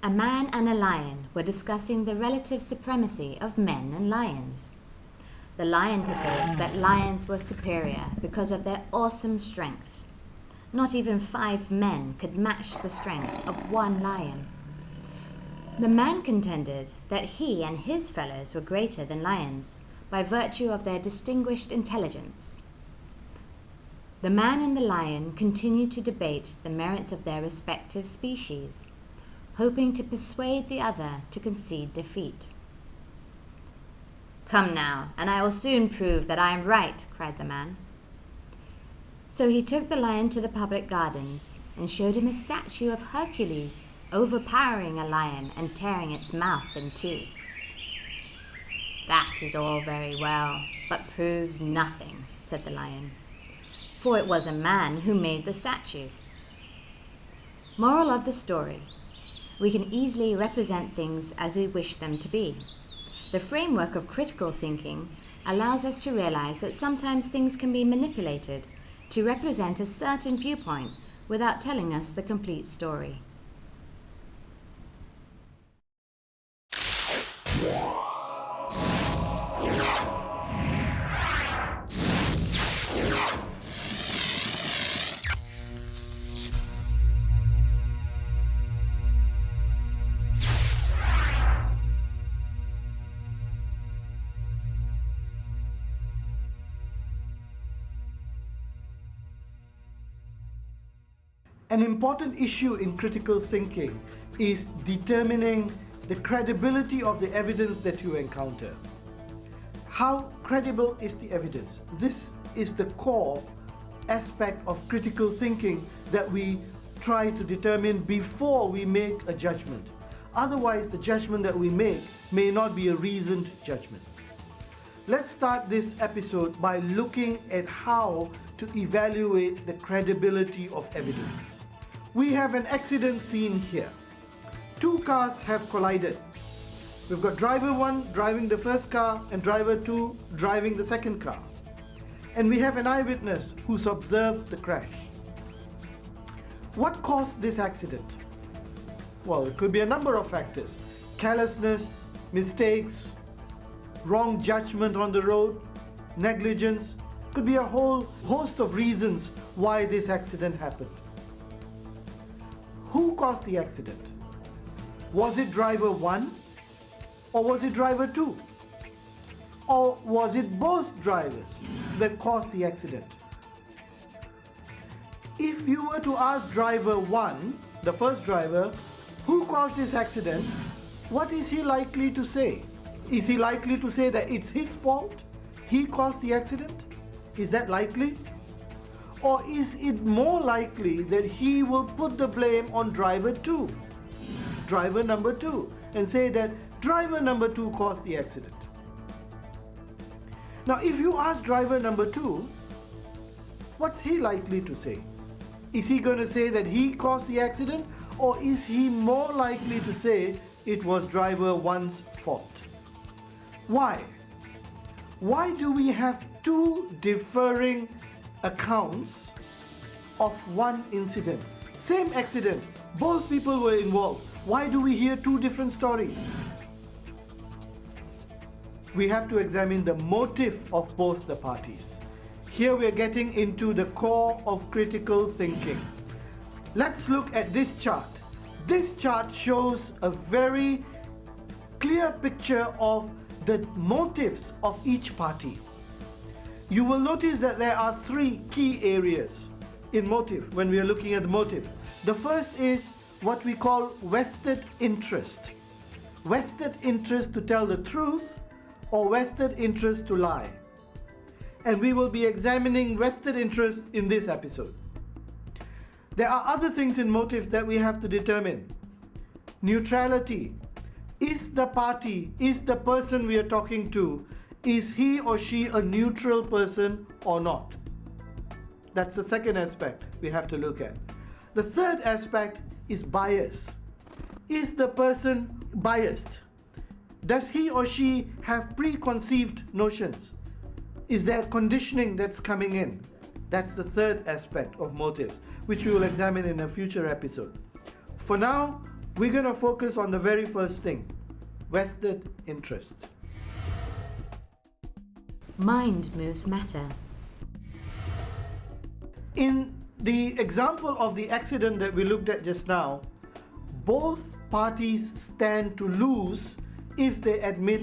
A man and a lion were discussing the relative supremacy of men and lions. The lion proposed that lions were superior because of their awesome strength. Not even 5 men could match the strength of one lion. The man contended that he and his fellows were greater than lions by virtue of their distinguished intelligence. The man and the lion continued to debate the merits of their respective species, hoping to persuade the other to concede defeat. "Come now, and I will soon prove that I am right," cried the man. So he took the lion to the public gardens and showed him a statue of Hercules overpowering a lion and tearing its mouth in two. "That is all very well, but proves nothing," said the lion, "for it was a man who made the statue." Moral of the story: we can easily represent things as we wish them to be. The framework of critical thinking allows us to realize that sometimes things can be manipulated to represent a certain viewpoint without telling us the complete story. An important issue in critical thinking is determining the credibility of the evidence that you encounter. How credible is the evidence? This is the core aspect of critical thinking that we try to determine before we make a judgment. Otherwise, the judgment that we make may not be a reasoned judgment. Let's start this episode by looking at how to evaluate the credibility of evidence. We have an accident scene here. 2 cars have collided. We've got driver 1 driving the first car and driver 2 driving the second car. And we have an eyewitness who's observed the crash. What caused this accident? Well, it could be a number of factors. Carelessness, mistakes, wrong judgment on the road, negligence. Could be a whole host of reasons why this accident happened. Who caused the accident? Was it driver 1 or was it driver 2? Or was it both drivers that caused the accident? If you were to ask driver 1, the first driver, who caused this accident, what is he likely to say? Is he likely to say that it's his fault? He caused the accident? Is that likely? Or is it more likely that he will put the blame on driver 2, driver number 2, and say that driver number 2 caused the accident? Now, if you ask driver number 2, what's he likely to say? Is he going to say that he caused the accident, or is he more likely to say it was driver 1's fault? Why? Why do we have 2 differing accounts of one incident? Same accident, both people were involved. Why do we hear 2 different stories? We have to examine the motive of both the parties. Here we are getting into the core of critical thinking. Let's look at this chart. This chart shows a very clear picture of the motives of each party. You will notice that there are 3 key areas in motive when we are looking at the motive. The first is what we call vested interest. Vested interest to tell the truth or vested interest to lie. And we will be examining vested interest in this episode. There are other things in motive that we have to determine. Neutrality. Is the party, is the person we are talking to, is he or she a neutral person or not? That's the second aspect we have to look at. The third aspect is bias. Is the person biased? Does he or she have preconceived notions? Is there conditioning that's coming in? That's the third aspect of motives, which we will examine in a future episode. For now, we're going to focus on the very first thing, vested interest. Mind moves matter. In the example of the accident that we looked at just now, both parties stand to lose if they admit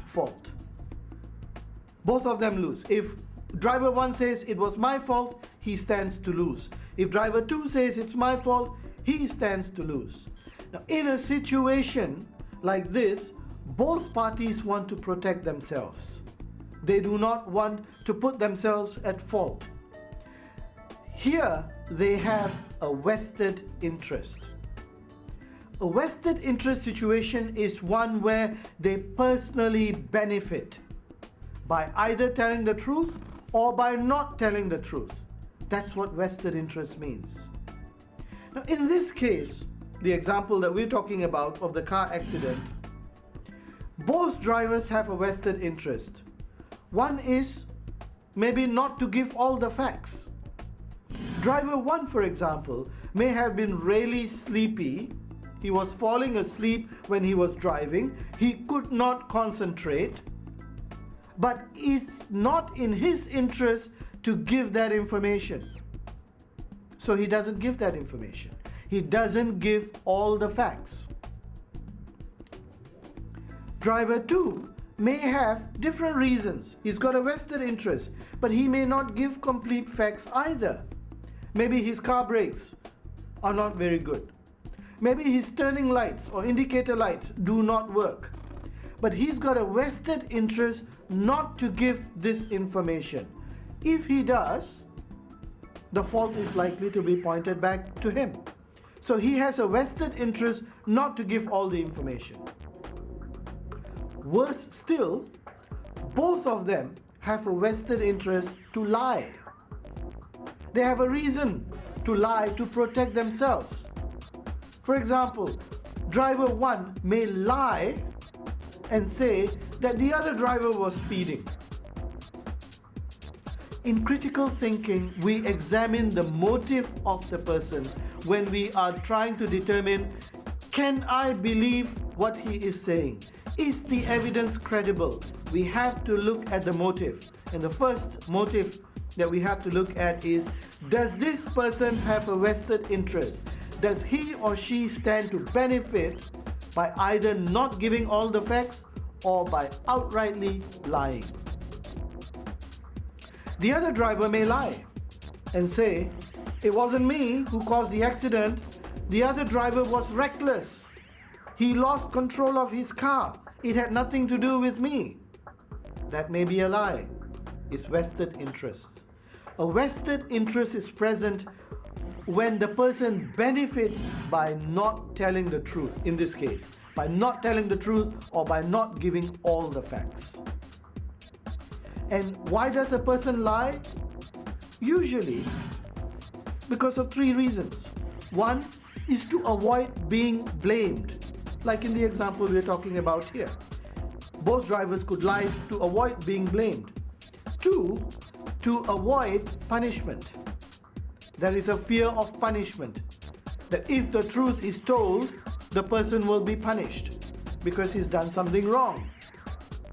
fault. Both of them lose. If driver 1 says it was my fault, he stands to lose. If driver 2 says it's my fault, he stands to lose. Now, in a situation like this, both parties want to protect themselves. They do not want to put themselves at fault. Here, they have a vested interest. A vested interest situation is one where they personally benefit by either telling the truth or by not telling the truth. That's what vested interest means. Now, in this case, the example that we're talking about of the car accident, both drivers have a vested interest. One is maybe not to give all the facts. Driver 1, for example, may have been really sleepy. He was falling asleep when he was driving. He could not concentrate. But it's not in his interest to give that information. So he doesn't give that information. He doesn't give all the facts. Driver 2 may have different reasons. He's got a vested interest, but he may not give complete facts either. Maybe his car brakes are not very good. Maybe his turning lights or indicator lights do not work. But he's got a vested interest not to give this information. If he does, the fault is likely to be pointed back to him. So he has a vested interest not to give all the information. Worse still, both of them have a vested interest to lie. They have a reason to lie to protect themselves. For example, driver 1 may lie and say that the other driver was speeding. In critical thinking, we examine the motive of the person when we are trying to determine, can I believe what he is saying? Is the evidence credible? We have to look at the motive. And the first motive that we have to look at is, does this person have a vested interest? Does he or she stand to benefit by either not giving all the facts or by outrightly lying? The other driver may lie and say, it wasn't me who caused the accident. The other driver was reckless. He lost control of his car. It had nothing to do with me. That may be a lie. It's vested interest. A vested interest is present when the person benefits by not telling the truth, in this case, by not telling the truth or by not giving all the facts. And why does a person lie? Usually because of 3 reasons. One is to avoid being blamed, like in the example we're talking about here. Both drivers could lie to avoid being blamed. 2, to avoid punishment. There is a fear of punishment, that if the truth is told, the person will be punished because he's done something wrong.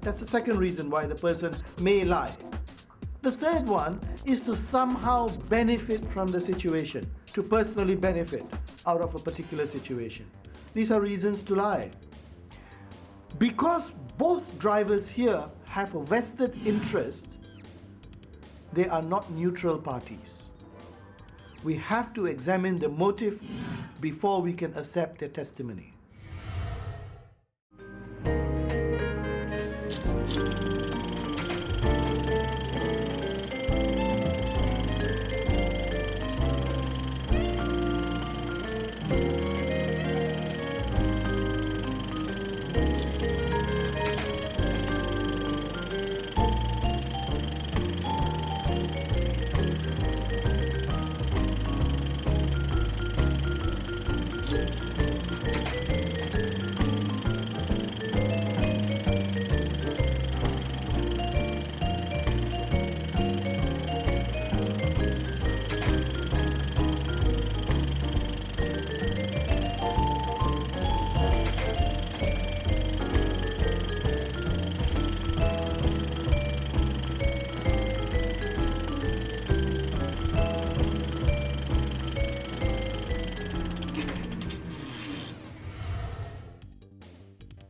That's the second reason why the person may lie. The third one is to somehow benefit from the situation, to personally benefit out of a particular situation. These are reasons to lie. Because both drivers here have a vested interest, they are not neutral parties. We have to examine the motive before we can accept their testimony.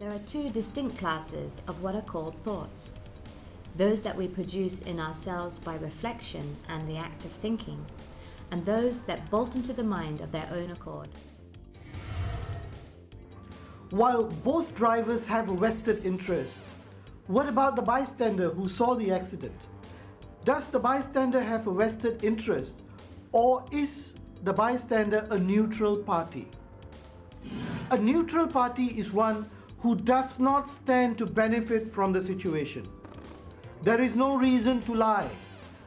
there are two distinct classes of what are called thoughts. Those that we produce in ourselves by reflection and the act of thinking, and those that bolt into the mind of their own accord. While both drivers have a vested interest, what about the bystander who saw the accident? Does the bystander have a vested interest, or is the bystander a neutral party? A neutral party is one who does not stand to benefit from the situation. There is no reason to lie.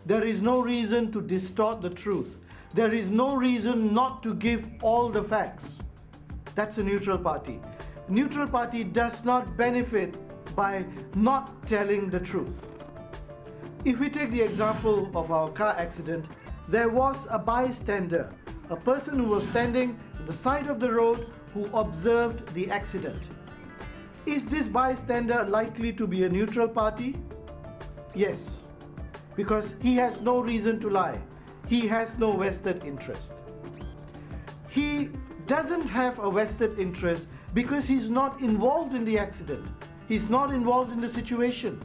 There is no reason to distort the truth. There is no reason not to give all the facts. That's a neutral party. Neutral party does not benefit by not telling the truth. If we take the example of our car accident, there was a bystander, a person who was standing at the side of the road who observed the accident. Is this bystander likely to be a neutral party? Yes, because he has no reason to lie. He has no vested interest. He doesn't have a vested interest because he's not involved in the accident. He's not involved in the situation.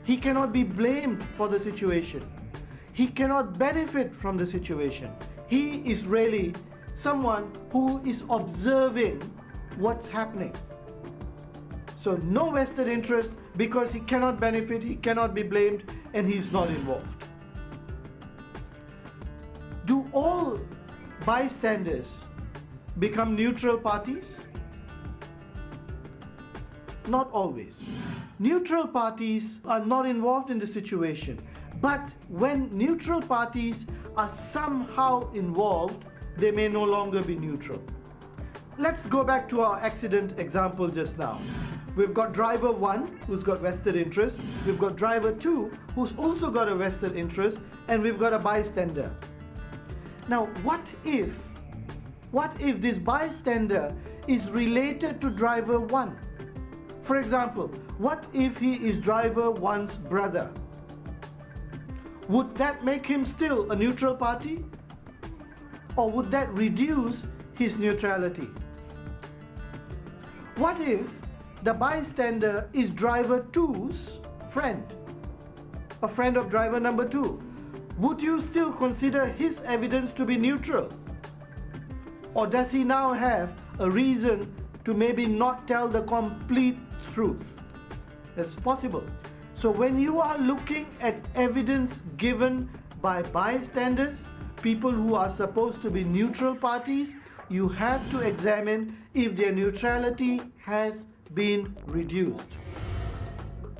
He cannot be blamed for the situation. He cannot benefit from the situation. He is really someone who is observing what's happening. So no vested interest because he cannot benefit, he cannot be blamed, and he's not involved. Do all bystanders become neutral parties? Not always. Neutral parties are not involved in the situation, but when neutral parties are somehow involved, they may no longer be neutral. Let's go back to our accident example just now. We've got driver 1 who's got vested interest, we've got driver 2 who's also got a vested interest, and we've got a bystander. Now, what if this bystander is related to driver 1? For example, what if he is driver 1's brother? Would that make him still a neutral party? Or would that reduce his neutrality? What if the bystander is driver 2's friend? A friend of driver number 2. Would you still consider his evidence to be neutral? Or does he now have a reason to maybe not tell the complete truth? That's possible. So when you are looking at evidence given by bystanders, people who are supposed to be neutral parties, you have to examine if their neutrality has been reduced.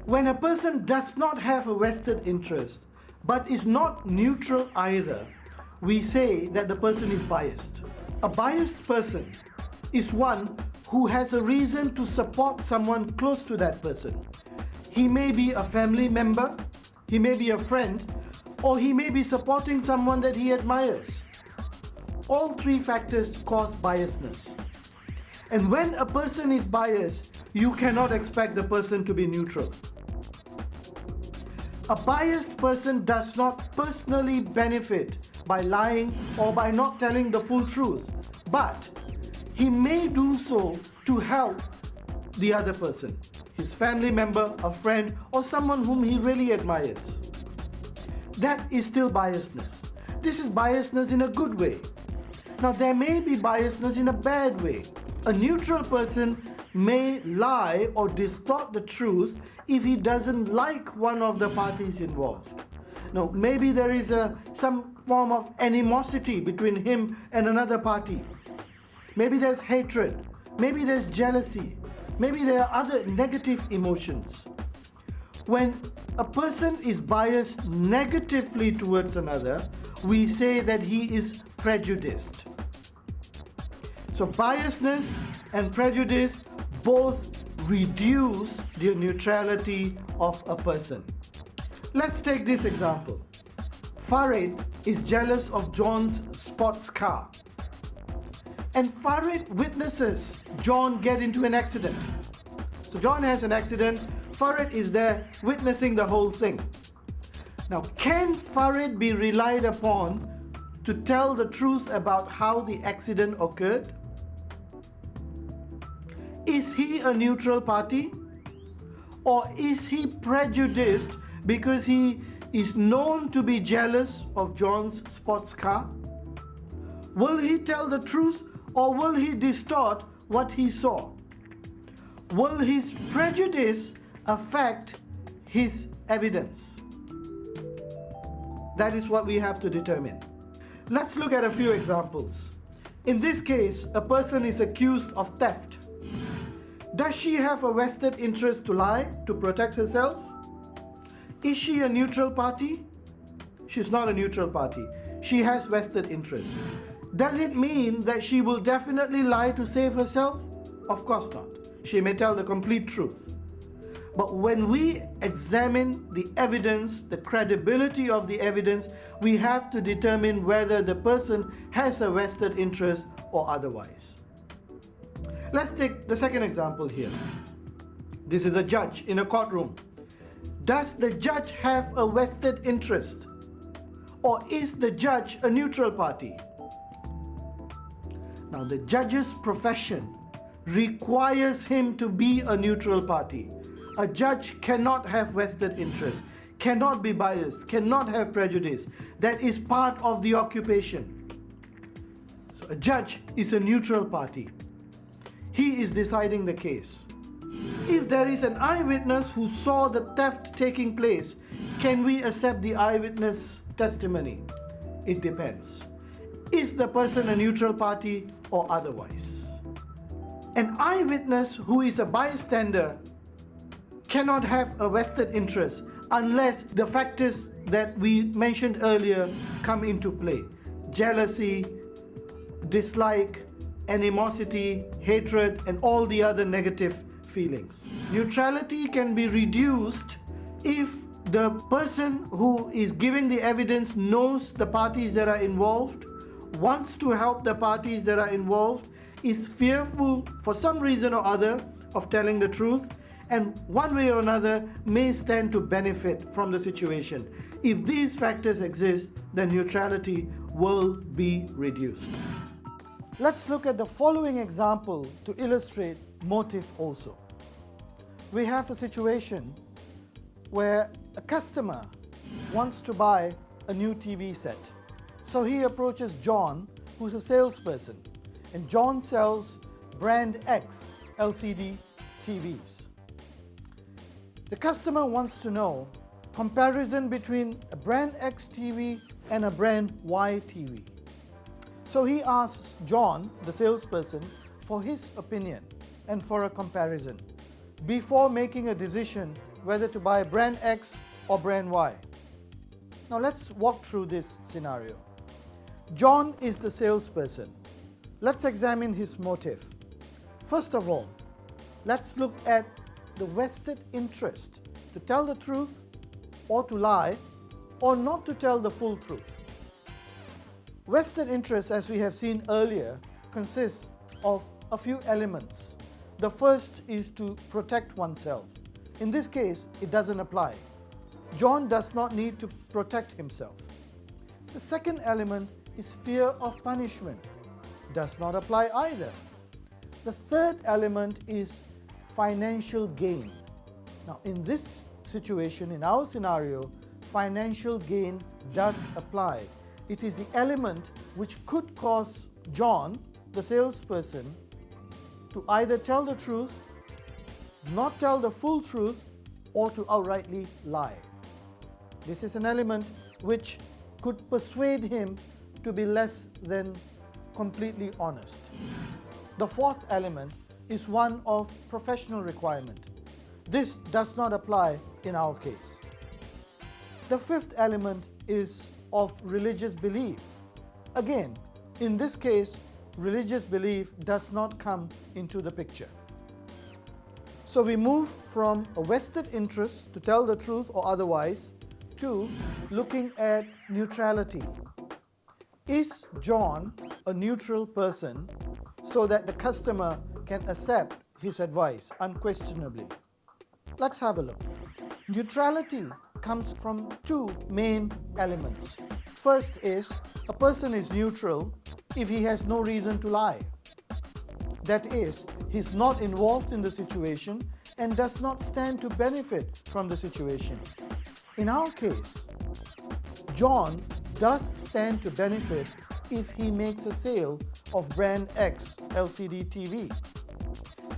When a person does not have a vested interest, but is not neutral either, we say that the person is biased. A biased person is one who has a reason to support someone close to that person. He may be a family member, he may be a friend, or he may be supporting someone that he admires. All three factors cause biasness. And when a person is biased, you cannot expect the person to be neutral. A biased person does not personally benefit by lying or by not telling the full truth, but he may do so to help the other person, his family member, a friend, or someone whom he really admires. That is still biasness. This is biasness in a good way. Now, there may be biasness in a bad way. A neutral person may lie or distort the truth if he doesn't like one of the parties involved. Now, maybe there is some form of animosity between him and another party. Maybe there's hatred. Maybe there's jealousy. Maybe there are other negative emotions. When a person is biased negatively towards another, we say that he is prejudiced. So biasness and prejudice both reduce the neutrality of a person. Let's take this example. Farid is jealous of John's sports car. And Farid witnesses John get into an accident. So John has an accident, Farid is there witnessing the whole thing. Now, can Farid be relied upon to tell the truth about how the accident occurred? Is he a neutral party? Or is he prejudiced because he is known to be jealous of John's sports car? Will he tell the truth or will he distort what he saw? Will his prejudice affect his evidence? That is what we have to determine. Let's look at a few examples. In this case, a person is accused of theft. Does she have a vested interest to lie to protect herself? Is she a neutral party? She's not a neutral party. She has vested interest. Does it mean that she will definitely lie to save herself? Of course not. She may tell the complete truth. But when we examine the evidence, the credibility of the evidence, we have to determine whether the person has a vested interest or otherwise. Let's take the second example here. This is a judge in a courtroom. Does the judge have a vested interest? Or is the judge a neutral party? Now, the judge's profession requires him to be a neutral party. A judge cannot have vested interest, cannot be biased, cannot have prejudice. That is part of the occupation. So a judge is a neutral party. He is deciding the case. If there is an eyewitness who saw the theft taking place, can we accept the eyewitness testimony? It depends. Is the person a neutral party or otherwise? An eyewitness who is a bystander cannot have a vested interest unless the factors that we mentioned earlier come into play. Jealousy, dislike, animosity, hatred, and all the other negative feelings. Neutrality can be reduced if the person who is giving the evidence knows the parties that are involved, wants to help the parties that are involved, is fearful for some reason or other of telling the truth, and one way or another may stand to benefit from the situation. If these factors exist, then neutrality will be reduced. Let's look at the following example to illustrate motive also. We have a situation where a customer wants to buy a new TV set. So he approaches John, who's a salesperson, and John sells brand X LCD TVs. The customer wants to know comparison between a brand X TV and a brand Y TV. So he asks John, the salesperson, for his opinion and for a comparison before making a decision whether to buy brand X or brand Y. Now let's walk through this scenario. John is the salesperson. Let's examine his motive. First of all, let's look at the vested interest to tell the truth or to lie or not to tell the full truth. Vested interest, as we have seen earlier, consists of a few elements. The first is to protect oneself. In this case, it doesn't apply. John does not need to protect himself. The second element is fear of punishment. Does not apply either. The third element is financial gain. Now, in this situation, in our scenario, financial gain does apply. It is the element which could cause John, the salesperson, to either tell the truth, not tell the full truth, or to outrightly lie. This is an element which could persuade him to be less than completely honest. The fourth element is one of professional requirement. This does not apply in our case. The fifth element is of religious belief. Again, in this case, religious belief does not come into the picture. So we move from a vested interest to tell the truth or otherwise to looking at neutrality. Is John a neutral person so that the customer can accept his advice unquestionably? Let's have a look. Neutrality comes from two main elements. First is a person is neutral if he has no reason to lie. That is, he's not involved in the situation and does not stand to benefit from the situation. In our case, John does stand to benefit if he makes a sale of brand X LCD TV.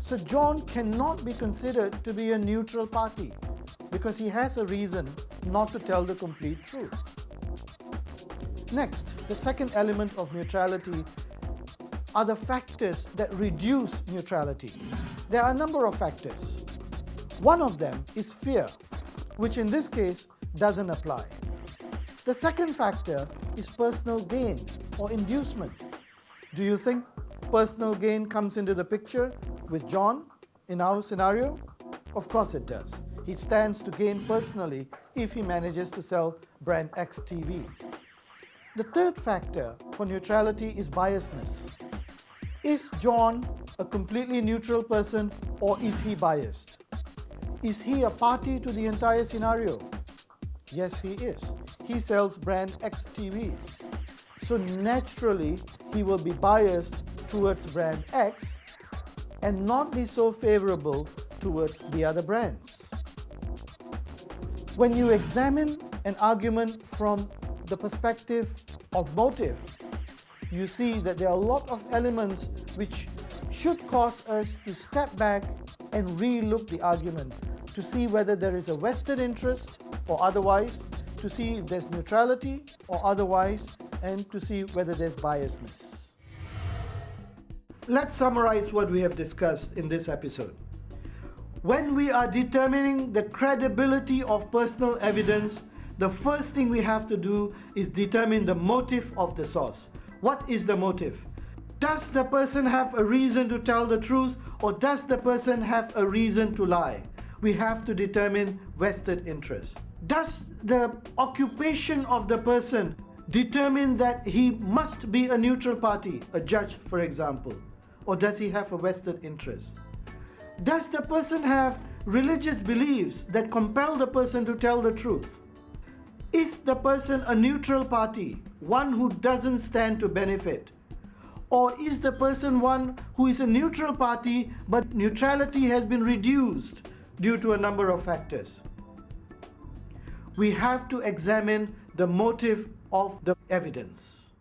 So John cannot be considered to be a neutral party because he has a reason not to tell the complete truth. Next, the second element of neutrality are the factors that reduce neutrality. There are a number of factors. One of them is fear, which in this case doesn't apply. The second factor is personal gain or inducement. Do you think personal gain comes into the picture with John in our scenario? Of course it does. He stands to gain personally if he manages to sell brand X TV. The third factor for neutrality is biasness. Is John a completely neutral person or is he biased? Is he a party to the entire scenario? Yes, he is. He sells brand X TVs. So naturally, he will be biased towards brand X and not be so favorable towards the other brands. When you examine an argument from the perspective of motive, you see that there are a lot of elements which should cause us to step back and re-look the argument to see whether there is a vested interest or otherwise, to see if there's neutrality or otherwise, and to see whether there's biasness. Let's summarize what we have discussed in this episode. When we are determining the credibility of personal evidence, the first thing we have to do is determine the motive of the source. What is the motive? Does the person have a reason to tell the truth or does the person have a reason to lie? We have to determine vested interest. Does the occupation of the person determine that he must be a neutral party, a judge, for example, or does he have a vested interest? Does the person have religious beliefs that compel the person to tell the truth? Is the person a neutral party, one who doesn't stand to benefit? Or is the person one who is a neutral party but neutrality has been reduced due to a number of factors? We have to examine the motive of the evidence.